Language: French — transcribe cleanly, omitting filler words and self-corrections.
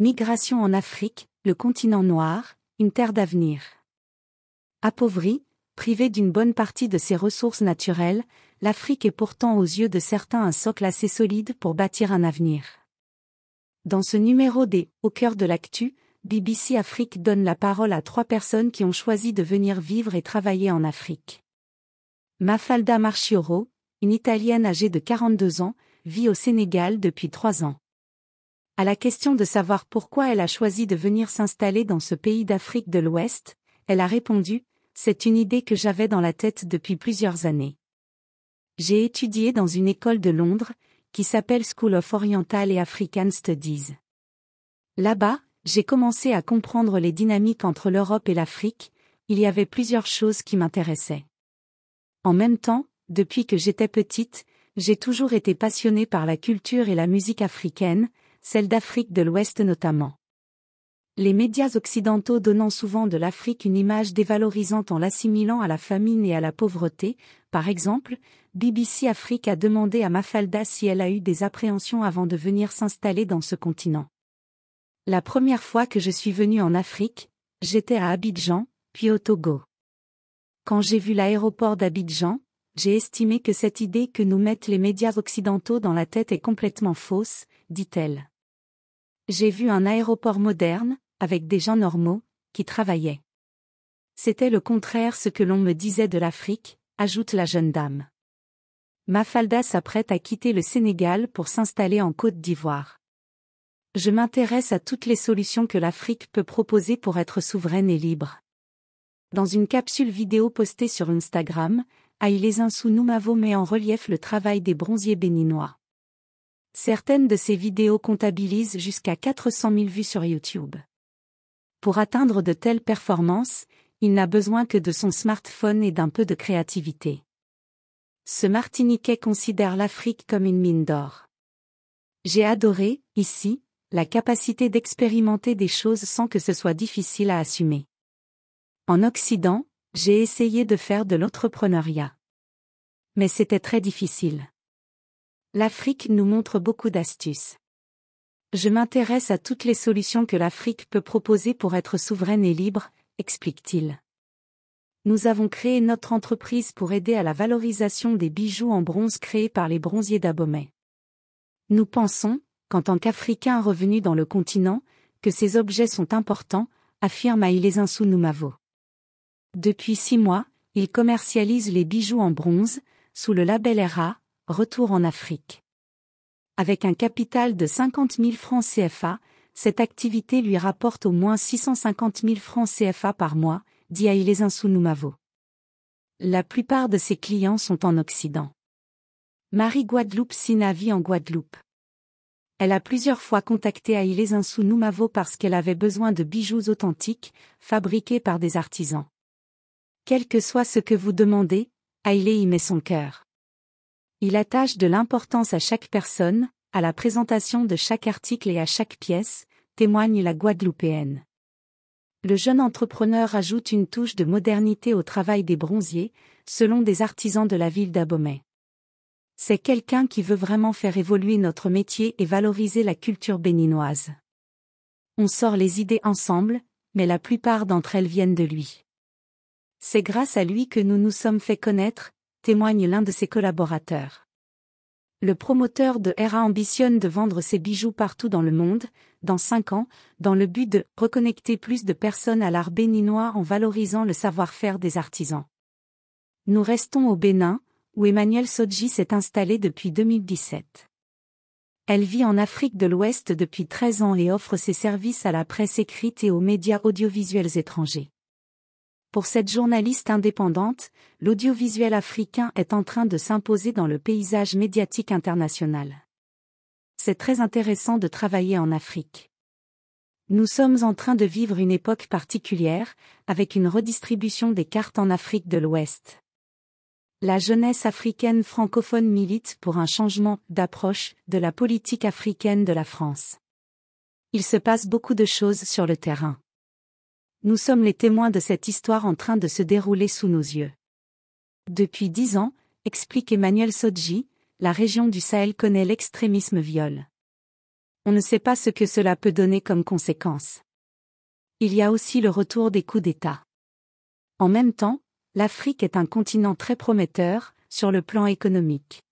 Migration en Afrique, le continent noir, une terre d'avenir. Appauvrie, privée d'une bonne partie de ses ressources naturelles, l'Afrique est pourtant aux yeux de certains un socle assez solide pour bâtir un avenir. Dans ce numéro des « Au cœur de l'actu », BBC Afrique donne la parole à 3 personnes qui ont choisi de venir vivre et travailler en Afrique. Mafalda Marchioro, une Italienne âgée de 42 ans, vit au Sénégal depuis 3 ans. À la question de savoir pourquoi elle a choisi de venir s'installer dans ce pays d'Afrique de l'Ouest, elle a répondu « C'est une idée que j'avais dans la tête depuis plusieurs années. J'ai étudié dans une école de Londres, qui s'appelle School of Oriental et African Studies. Là-bas, j'ai commencé à comprendre les dynamiques entre l'Europe et l'Afrique, il y avait plusieurs choses qui m'intéressaient. En même temps, depuis que j'étais petite, j'ai toujours été passionnée par la culture et la musique africaine, celle d'Afrique de l'Ouest notamment. Les médias occidentaux donnant souvent de l'Afrique une image dévalorisante en l'assimilant à la famine et à la pauvreté, par exemple, BBC Afrique a demandé à Mafalda si elle a eu des appréhensions avant de venir s'installer dans ce continent. La première fois que je suis venue en Afrique, j'étais à Abidjan, puis au Togo. Quand j'ai vu l'aéroport d'Abidjan, j'ai estimé que cette idée que nous mettent les médias occidentaux dans la tête est complètement fausse, dit-elle. J'ai vu un aéroport moderne, avec des gens normaux, qui travaillaient. C'était le contraire ce que l'on me disait de l'Afrique, ajoute la jeune dame. Mafalda s'apprête à quitter le Sénégal pour s'installer en Côte d'Ivoire. Je m'intéresse à toutes les solutions que l'Afrique peut proposer pour être souveraine et libre. Dans une capsule vidéo postée sur Instagram, Haïlé Zinsou Noumavo met en relief le travail des bronziers béninois. Certaines de ces vidéos comptabilisent jusqu'à 400 000 vues sur YouTube. Pour atteindre de telles performances, il n'a besoin que de son smartphone et d'un peu de créativité. Ce Martiniquais considère l'Afrique comme une mine d'or. J'ai adoré, ici, la capacité d'expérimenter des choses sans que ce soit difficile à assumer. En Occident, j'ai essayé de faire de l'entrepreneuriat. Mais c'était très difficile. L'Afrique nous montre beaucoup d'astuces. Je m'intéresse à toutes les solutions que l'Afrique peut proposer pour être souveraine et libre, explique-t-il. Nous avons créé notre entreprise pour aider à la valorisation des bijoux en bronze créés par les bronziers d'Abomey. Nous pensons, qu'en tant qu'Africains revenus dans le continent, que ces objets sont importants, affirme Haïlé Zinsou Noumavo. Depuis 6 mois, il commercialise les bijoux en bronze, sous le label RA, Retour en Afrique. Avec un capital de 50 000 francs CFA, cette activité lui rapporte au moins 650 000 francs CFA par mois, dit Haïlé Zinsou Noumavo. La plupart de ses clients sont en Occident. Marie Guadeloupe Sina vit en Guadeloupe. Elle a plusieurs fois contacté Haïlé Zinsou Noumavo parce qu'elle avait besoin de bijoux authentiques, fabriqués par des artisans. Quel que soit ce que vous demandez, Haïlé y met son cœur. Il attache de l'importance à chaque personne, à la présentation de chaque article et à chaque pièce, témoigne la Guadeloupéenne. Le jeune entrepreneur ajoute une touche de modernité au travail des bronziers, selon des artisans de la ville d'Abomey. C'est quelqu'un qui veut vraiment faire évoluer notre métier et valoriser la culture béninoise. On sort les idées ensemble, mais la plupart d'entre elles viennent de lui. C'est grâce à lui que nous nous sommes fait connaître, témoigne l'un de ses collaborateurs. Le promoteur de RA ambitionne de vendre ses bijoux partout dans le monde, dans 5 ans, dans le but de reconnecter plus de personnes à l'art béninois en valorisant le savoir-faire des artisans. Nous restons au Bénin, où Emmanuelle Sodji s'est installée depuis 2017. Elle vit en Afrique de l'Ouest depuis 13 ans et offre ses services à la presse écrite et aux médias audiovisuels étrangers. Pour cette journaliste indépendante, l'audiovisuel africain est en train de s'imposer dans le paysage médiatique international. C'est très intéressant de travailler en Afrique. Nous sommes en train de vivre une époque particulière, avec une redistribution des cartes en Afrique de l'Ouest. La jeunesse africaine francophone milite pour un changement d'approche de la politique africaine de la France. Il se passe beaucoup de choses sur le terrain. Nous sommes les témoins de cette histoire en train de se dérouler sous nos yeux. Depuis 10 ans, explique Emmanuelle Sodji, la région du Sahel connaît l'extrémisme viol. On ne sait pas ce que cela peut donner comme conséquence. Il y a aussi le retour des coups d'État. En même temps, l'Afrique est un continent très prometteur, sur le plan économique.